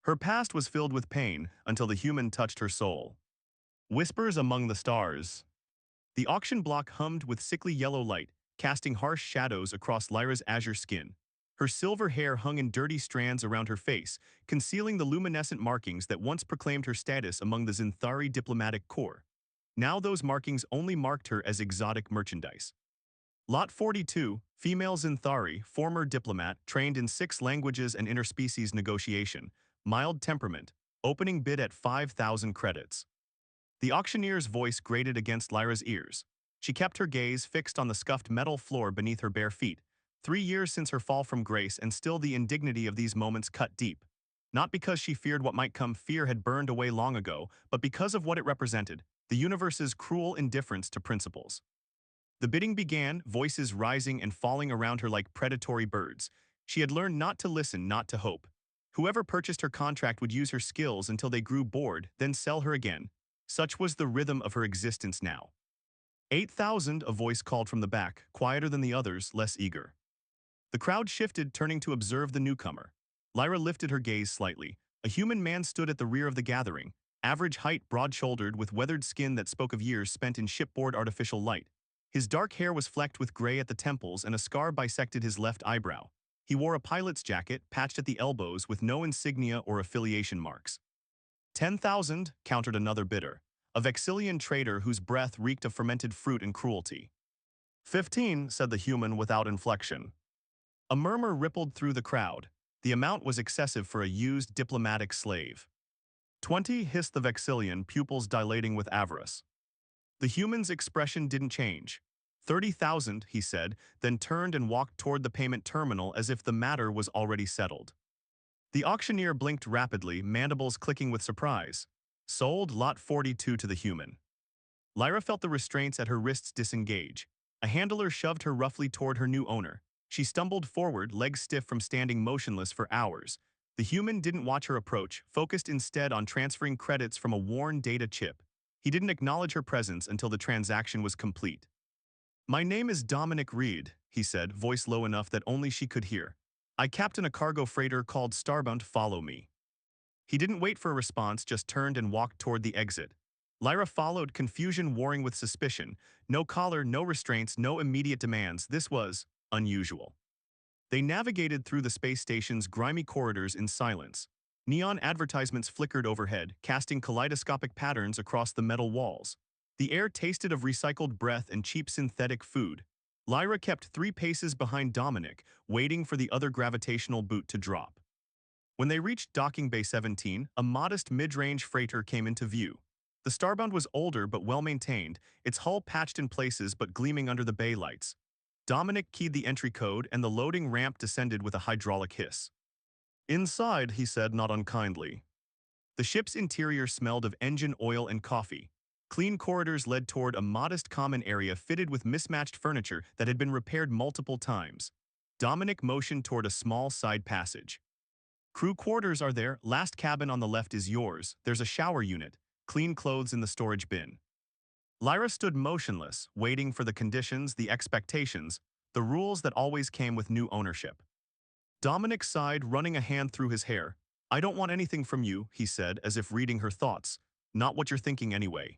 Her past was filled with pain until the human touched her soul. Whispers among the stars. The auction block hummed with sickly yellow light, casting harsh shadows across Lyra's azure skin. Her silver hair hung in dirty strands around her face, concealing the luminescent markings that once proclaimed her status among the Zinthari diplomatic corps. Now those markings only marked her as exotic merchandise. Lot 42, female Zinthari, former diplomat, trained in 6 languages and interspecies negotiation, mild temperament, opening bid at 5,000 credits. The auctioneer's voice grated against Lyra's ears. She kept her gaze fixed on the scuffed metal floor beneath her bare feet. 3 years since her fall from grace, and still the indignity of these moments cut deep. Not because she feared what might come, fear had burned away long ago, but because of what it represented, the universe's cruel indifference to principles. The bidding began, voices rising and falling around her like predatory birds. She had learned not to listen, not to hope. Whoever purchased her contract would use her skills until they grew bored, then sell her again. Such was the rhythm of her existence now. 8,000, a voice called from the back, quieter than the others, less eager. The crowd shifted, turning to observe the newcomer. Lyra lifted her gaze slightly. A human man stood at the rear of the gathering, average height, broad-shouldered, with weathered skin that spoke of years spent in shipboard artificial light. His dark hair was flecked with gray at the temples, and a scar bisected his left eyebrow. He wore a pilot's jacket, patched at the elbows with no insignia or affiliation marks. 10,000, countered another bidder, a Vexillian trader whose breath reeked of fermented fruit and cruelty. 15, said the human without inflection. A murmur rippled through the crowd. The amount was excessive for a used diplomatic slave. 20, hissed the Vexillian, pupils dilating with avarice. The human's expression didn't change. 30,000, he said, then turned and walked toward the payment terminal as if the matter was already settled. The auctioneer blinked rapidly, mandibles clicking with surprise. Sold, lot 42 to the human. Lyra felt the restraints at her wrists disengage. A handler shoved her roughly toward her new owner. She stumbled forward, legs stiff from standing motionless for hours. The human didn't watch her approach, focused instead on transferring credits from a worn data chip. He didn't acknowledge her presence until the transaction was complete. My name is Dominic Reed, he said, voice low enough that only she could hear. I captain a cargo freighter called Starbound. Follow me. He didn't wait for a response, just turned and walked toward the exit. Lyra followed, confusion warring with suspicion. No collar, no restraints, no immediate demands. This was unusual. They navigated through the space station's grimy corridors in silence. Neon advertisements flickered overhead, casting kaleidoscopic patterns across the metal walls. The air tasted of recycled breath and cheap synthetic food. Lyra kept 3 paces behind Dominic, waiting for the other gravitational boot to drop. When they reached Docking Bay 17, a modest mid-range freighter came into view. The Starbound was older but well-maintained, its hull patched in places but gleaming under the bay lights. Dominic keyed the entry code, and the loading ramp descended with a hydraulic hiss. Inside, he said, not unkindly. The ship's interior smelled of engine oil and coffee. Clean corridors led toward a modest common area fitted with mismatched furniture that had been repaired multiple times. Dominic motioned toward a small side passage. Crew quarters are there, last cabin on the left is yours, there's a shower unit, clean clothes in the storage bin. Lyra stood motionless, waiting for the conditions, the expectations, the rules that always came with new ownership. Dominic sighed, running a hand through his hair. I don't want anything from you, he said, as if reading her thoughts. Not what you're thinking anyway.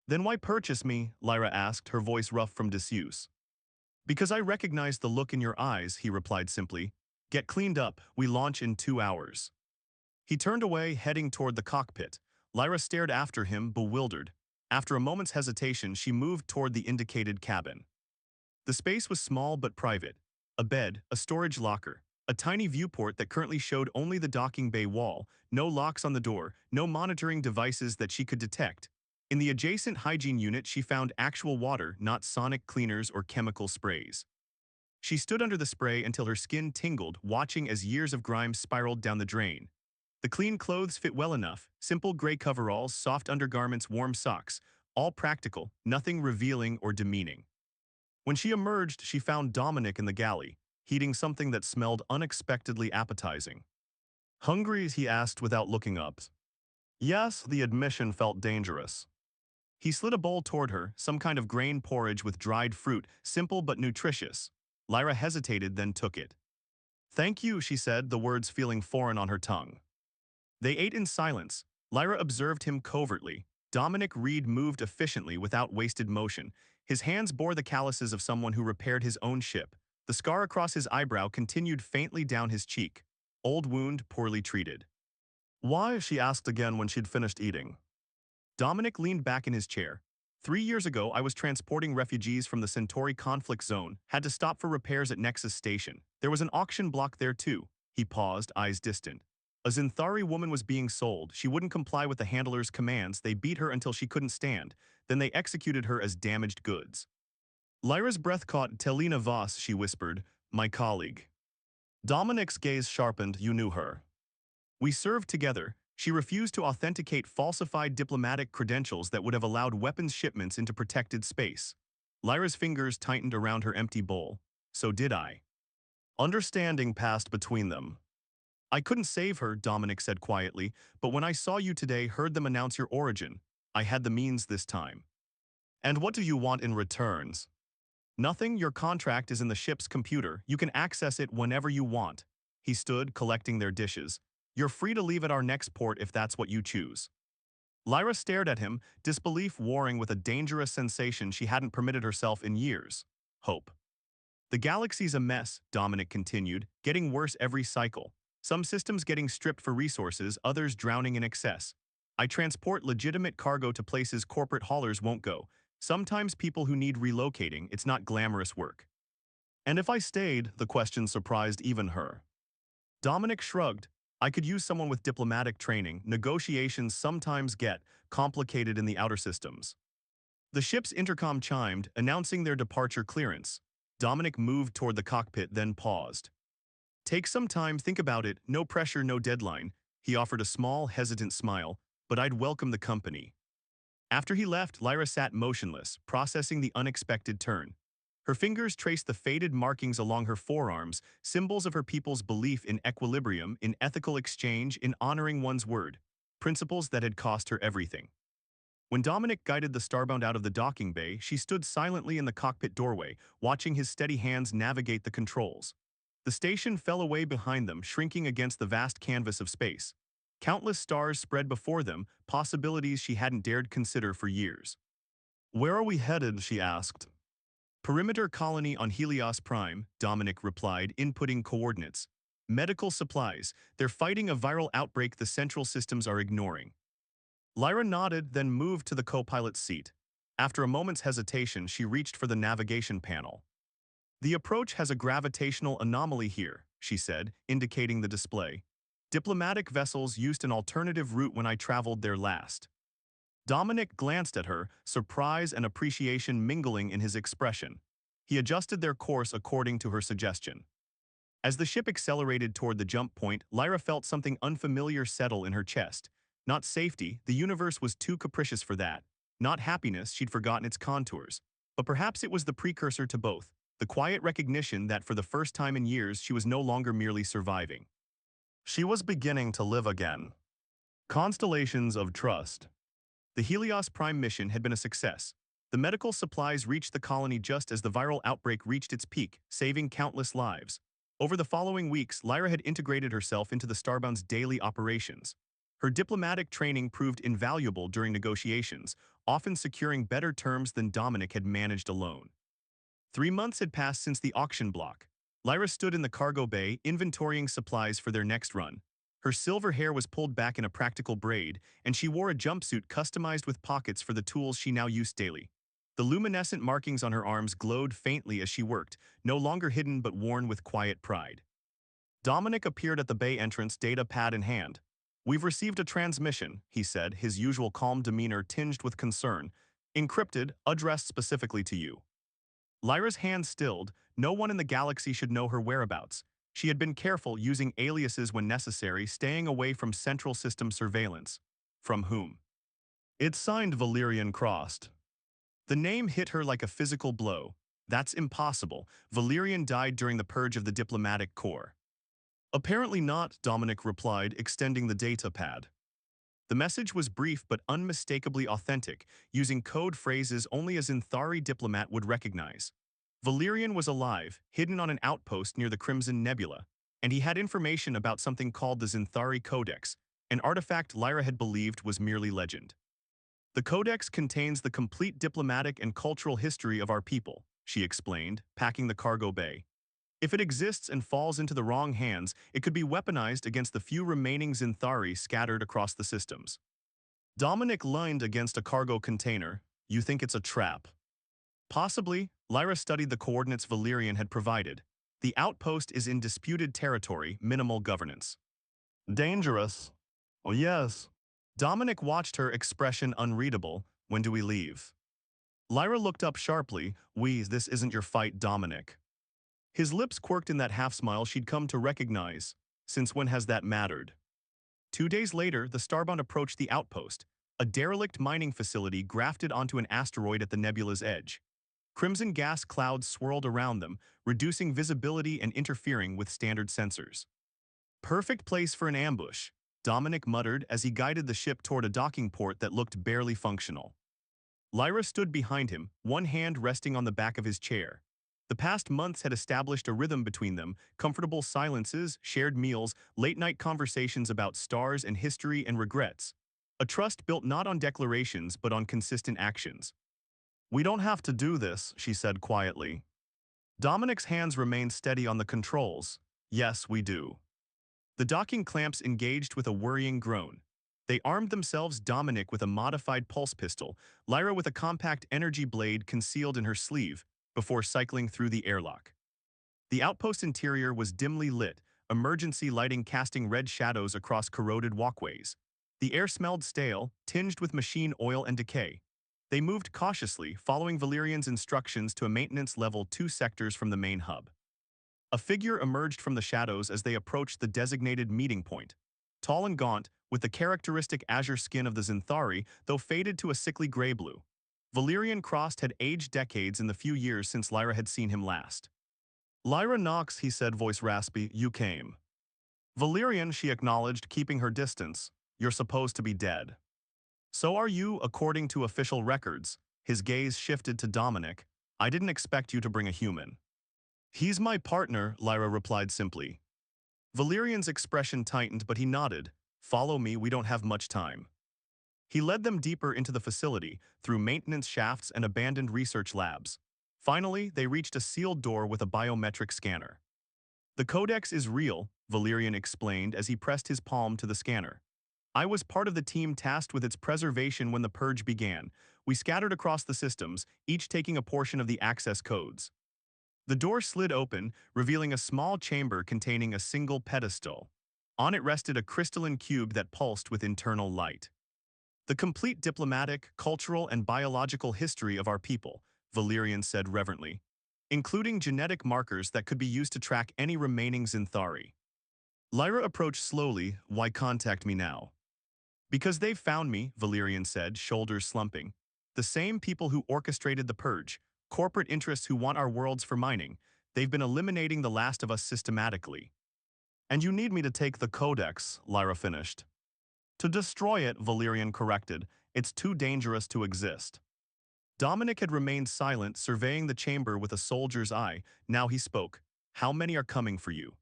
Then why purchase me? Lyra asked, her voice rough from disuse. Because I recognize the look in your eyes, he replied simply. Get cleaned up, we launch in 2 hours. He turned away, heading toward the cockpit. Lyra stared after him, bewildered. After a moment's hesitation, she moved toward the indicated cabin. The space was small but private. A bed, a storage locker, a tiny viewport that currently showed only the docking bay wall, no locks on the door, no monitoring devices that she could detect. In the adjacent hygiene unit, she found actual water, not sonic cleaners or chemical sprays. She stood under the spray until her skin tingled, watching as years of grime spiraled down the drain. The clean clothes fit well enough, simple gray coveralls, soft undergarments, warm socks, all practical, nothing revealing or demeaning. When she emerged, she found Dominic in the galley, heating something that smelled unexpectedly appetizing. Hungry? He asked without looking up. Yes, the admission felt dangerous. He slid a bowl toward her, some kind of grain porridge with dried fruit, simple but nutritious. Lyra hesitated, then took it. Thank you, she said, the words feeling foreign on her tongue. They ate in silence. Lyra observed him covertly. Dominic Reed moved efficiently without wasted motion. His hands bore the calluses of someone who repaired his own ship. The scar across his eyebrow continued faintly down his cheek. Old wound, poorly treated. Why? She asked again when she'd finished eating. Dominic leaned back in his chair. 3 years ago, I was transporting refugees from the Centauri conflict zone, had to stop for repairs at Nexus Station. There was an auction block there too. He paused, eyes distant. A Zinthari woman was being sold. She wouldn't comply with the handler's commands. They beat her until she couldn't stand. Then they executed her as damaged goods. Lyra's breath caught. Telina Voss, she whispered, my colleague. Dominic's gaze sharpened. You knew her. We served together. She refused to authenticate falsified diplomatic credentials that would have allowed weapons shipments into protected space. Lyra's fingers tightened around her empty bowl. So did I. Understanding passed between them. I couldn't save her, Dominic said quietly, but when I saw you today, heard them announce your origin, I had the means this time. And what do you want in returns? Nothing. Your contract is in the ship's computer. You can access it whenever you want. He stood, collecting their dishes. You're free to leave at our next port if that's what you choose. Lyra stared at him, disbelief warring with a dangerous sensation she hadn't permitted herself in years. Hope. The galaxy's a mess, Dominic continued, getting worse every cycle. Some systems getting stripped for resources, others drowning in excess. I transport legitimate cargo to places corporate haulers won't go. Sometimes people who need relocating, it's not glamorous work. And if I stayed, the question surprised even her. Dominic shrugged. I could use someone with diplomatic training. Negotiations sometimes get complicated in the outer systems. The ship's intercom chimed, announcing their departure clearance. Dominic moved toward the cockpit, then paused. Take some time, think about it, no pressure, no deadline. He offered a small, hesitant smile, but I'd welcome the company. After he left, Lyra sat motionless, processing the unexpected turn. Her fingers traced the faded markings along her forearms, symbols of her people's belief in equilibrium, in ethical exchange, in honoring one's word, principles that had cost her everything. When Dominic guided the starbound out of the docking bay, she stood silently in the cockpit doorway, watching his steady hands navigate the controls. The station fell away behind them, shrinking against the vast canvas of space. Countless stars spread before them, possibilities she hadn't dared consider for years. Where are we headed? She asked. Perimeter colony on Helios Prime, Dominic replied, inputting coordinates. Medical supplies. They're fighting a viral outbreak the central systems are ignoring. Lyra nodded, then moved to the co-pilot's seat. After a moment's hesitation, she reached for the navigation panel. The approach has a gravitational anomaly here, she said, indicating the display. Diplomatic vessels used an alternative route when I traveled there last. Dominic glanced at her, surprise and appreciation mingling in his expression. He adjusted their course according to her suggestion. As the ship accelerated toward the jump point, Lyra felt something unfamiliar settle in her chest. Not safety, the universe was too capricious for that. Not happiness, she'd forgotten its contours. But perhaps it was the precursor to both. The quiet recognition that for the first time in years she was no longer merely surviving. She was beginning to live again. Constellations of trust. The Helios Prime mission had been a success. The medical supplies reached the colony just as the viral outbreak reached its peak, saving countless lives. Over the following weeks, Lyra had integrated herself into the Starbound's daily operations. Her diplomatic training proved invaluable during negotiations, often securing better terms than Dominic had managed alone. 3 months had passed since the auction block. Lyra stood in the cargo bay, inventorying supplies for their next run. Her silver hair was pulled back in a practical braid, and she wore a jumpsuit customized with pockets for the tools she now used daily. The luminescent markings on her arms glowed faintly as she worked, no longer hidden but worn with quiet pride. Dominic appeared at the bay entrance, data pad in hand. We've received a transmission, he said, his usual calm demeanor tinged with concern. Encrypted, addressed specifically to you. Lyra's hand stilled. No one in the galaxy should know her whereabouts. She had been careful, using aliases when necessary, staying away from central system surveillance. From whom? It's signed Valerian Crossed. The name hit her like a physical blow. That's impossible. Valerian died during the purge of the diplomatic corps. Apparently not, Dominic replied, extending the data pad. The message was brief but unmistakably authentic, using code phrases only a Zinthari diplomat would recognize. Valerian was alive, hidden on an outpost near the Crimson Nebula, and he had information about something called the Zinthari Codex, an artifact Lyra had believed was merely legend. The Codex contains the complete diplomatic and cultural history of our people, she explained, packing the cargo bay. If it exists and falls into the wrong hands, it could be weaponized against the few remaining Zinthari scattered across the systems. Dominic leaned against a cargo container. You think it's a trap? Possibly. Lyra studied the coordinates Valerian had provided. The outpost is in disputed territory, minimal governance. Dangerous. Oh yes. Dominic watched her expression unreadable. When do we leave? Lyra looked up sharply. This isn't your fight, Dominic. His lips quirked in that half-smile she'd come to recognize. Since when has that mattered? 2 days later, the Starbound approached the outpost, a derelict mining facility grafted onto an asteroid at the nebula's edge. Crimson gas clouds swirled around them, reducing visibility and interfering with standard sensors. Perfect place for an ambush, Dominic muttered as he guided the ship toward a docking port that looked barely functional. Lyra stood behind him, one hand resting on the back of his chair. The past months had established a rhythm between them, comfortable silences, shared meals, late-night conversations about stars and history and regrets. A trust built not on declarations but on consistent actions. We don't have to do this, she said quietly. Dominic's hands remained steady on the controls. Yes, we do. The docking clamps engaged with a worrying groan. They armed themselves, Dominic with a modified pulse pistol, Lyra with a compact energy blade concealed in her sleeve, before cycling through the airlock. The outpost interior was dimly lit, emergency lighting casting red shadows across corroded walkways. The air smelled stale, tinged with machine oil and decay. They moved cautiously, following Valerian's instructions to a maintenance level 2 sectors from the main hub. A figure emerged from the shadows as they approached the designated meeting point. Tall and gaunt, with the characteristic azure skin of the Zinthari, though faded to a sickly gray-blue. Valerian Crossed had aged decades in the few years since Lyra had seen him last. Lyra Knox, he said, voice raspy, you came. Valerian, she acknowledged, keeping her distance. You're supposed to be dead. So are you, according to official records. His gaze shifted to Dominic. I didn't expect you to bring a human. He's my partner, Lyra replied simply. Valerian's expression tightened, but he nodded. Follow me, we don't have much time. He led them deeper into the facility, through maintenance shafts and abandoned research labs. Finally, they reached a sealed door with a biometric scanner. The Codex is real, Valerian explained as he pressed his palm to the scanner. I was part of the team tasked with its preservation when the purge began. We scattered across the systems, each taking a portion of the access codes. The door slid open, revealing a small chamber containing a single pedestal. On it rested a crystalline cube that pulsed with internal light. The complete diplomatic, cultural, and biological history of our people, Valerian said reverently, including genetic markers that could be used to track any remaining Zinthari. Lyra approached slowly. Why contact me now? Because they've found me, Valerian said, shoulders slumping. The same people who orchestrated the purge, corporate interests who want our worlds for mining, they've been eliminating the last of us systematically. And you need me to take the Codex, Lyra finished. To destroy it, Valerian corrected. It's too dangerous to exist. Dominic had remained silent, surveying the chamber with a soldier's eye. Now he spoke. How many are coming for you?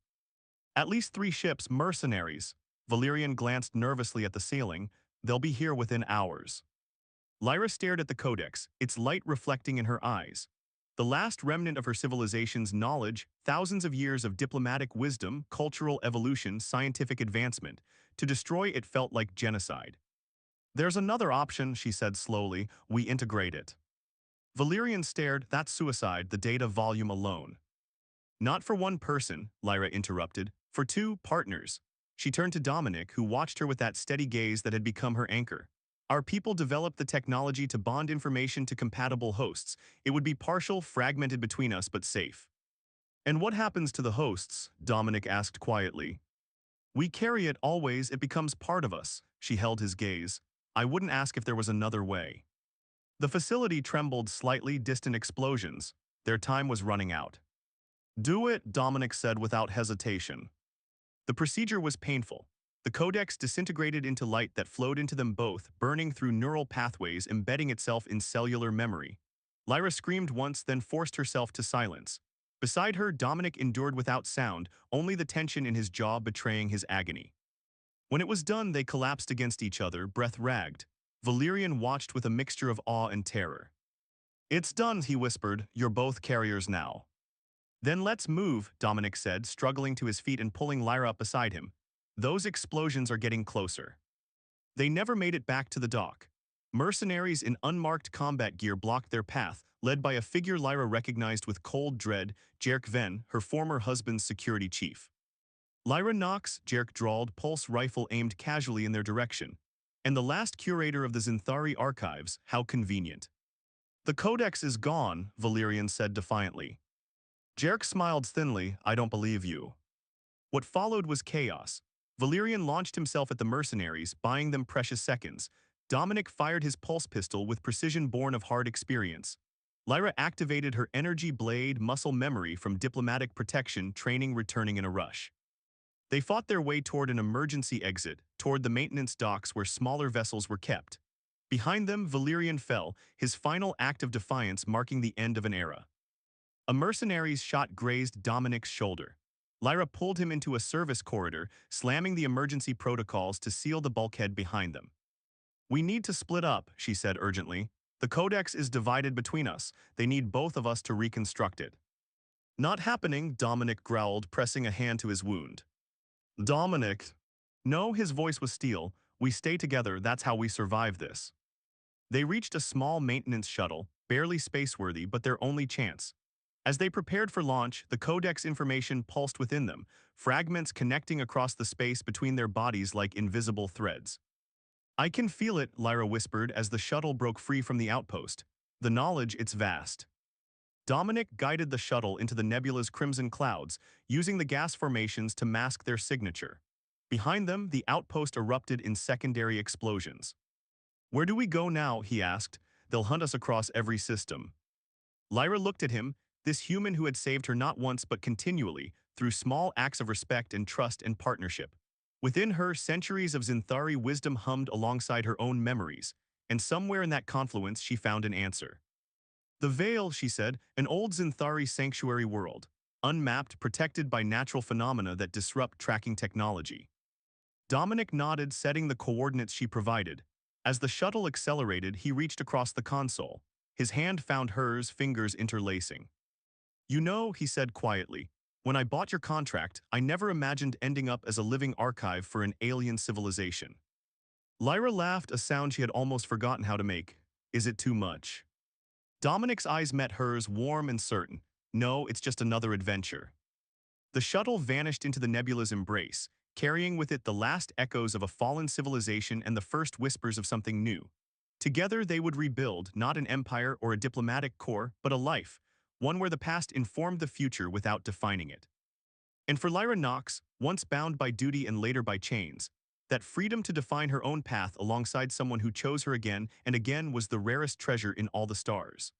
At least 3 ships, mercenaries. Valerian glanced nervously at the ceiling. They'll be here within hours. Lyra stared at the Codex, its light reflecting in her eyes. The last remnant of her civilization's knowledge, thousands of years of diplomatic wisdom, cultural evolution, scientific advancement. To destroy it felt like genocide. There's another option, she said slowly. We integrate it. Valerian stared. That's suicide, the data volume alone. Not for one person, Lyra interrupted. For 2 partners. She turned to Dominic, who watched her with that steady gaze that had become her anchor. Our people developed the technology to bond information to compatible hosts. It would be partial, fragmented between us, but safe. And what happens to the hosts? Dominic asked quietly. We carry it always, it becomes part of us. She held his gaze. I wouldn't ask if there was another way. The facility trembled slightly, distant explosions. Their time was running out. Do it, Dominic said without hesitation. The procedure was painful. The Codex disintegrated into light that flowed into them both, burning through neural pathways, embedding itself in cellular memory. Lyra screamed once, then forced herself to silence. Beside her, Dominic endured without sound, only the tension in his jaw betraying his agony. When it was done, they collapsed against each other, breath ragged. Valerian watched with a mixture of awe and terror. "It's done," he whispered. "You're both carriers now." "Then let's move," Dominic said, struggling to his feet and pulling Lyra up beside him. "Those explosions are getting closer." They never made it back to the dock. Mercenaries in unmarked combat gear blocked their path, led by a figure Lyra recognized with cold dread, Jerk Ven, her former husband's security chief. "Lyra Knox," Jerk drawled, pulse rifle aimed casually in their direction. "And the last curator of the Zinthari archives, how convenient." "The Codex is gone," Valerian said defiantly. Jerk smiled thinly. "I don't believe you." What followed was chaos. Valerian launched himself at the mercenaries, buying them precious seconds. Dominic fired his pulse pistol with precision born of hard experience. Lyra activated her energy blade muscle memory from diplomatic protection training returning in a rush. They fought their way toward an emergency exit, toward the maintenance docks where smaller vessels were kept. Behind them, Valerian fell, his final act of defiance marking the end of an era. A mercenary's shot grazed Dominic's shoulder. Lyra pulled him into a service corridor, slamming the emergency protocols to seal the bulkhead behind them. "We need to split up," she said urgently. "The Codex is divided between us. They need both of us to reconstruct it." "Not happening," Dominic growled, pressing a hand to his wound. "Dominic." No, his voice was steel. "We stay together, that's how we survive this." They reached a small maintenance shuttle, barely spaceworthy but their only chance. As they prepared for launch, the Codex information pulsed within them, fragments connecting across the space between their bodies like invisible threads. "I can feel it," Lyra whispered as the shuttle broke free from the outpost. "The knowledge, it's vast." Dominic guided the shuttle into the nebula's crimson clouds, using the gas formations to mask their signature. Behind them, the outpost erupted in secondary explosions. "Where do we go now?" he asked. "They'll hunt us across every system." Lyra looked at him, this human who had saved her not once but continually, through small acts of respect and trust and partnership. Within her, centuries of Zinthari wisdom hummed alongside her own memories, and somewhere in that confluence she found an answer. "The Veil," she said, "an old Zinthari sanctuary world, unmapped, protected by natural phenomena that disrupt tracking technology." Dominic nodded, setting the coordinates she provided. As the shuttle accelerated, he reached across the console. His hand found hers, fingers interlacing. "You know," he said quietly, "when I bought your contract, I never imagined ending up as a living archive for an alien civilization." Lyra laughed, a sound she had almost forgotten how to make. "Is it too much?" Dominic's eyes met hers, warm and certain. "No, it's just another adventure." The shuttle vanished into the nebula's embrace, carrying with it the last echoes of a fallen civilization and the first whispers of something new. Together they would rebuild, not an empire or a diplomatic corps, but a life, one where the past informed the future without defining it. And for Lyra Knox, once bound by duty and later by chains, that freedom to define her own path alongside someone who chose her again and again was the rarest treasure in all the stars.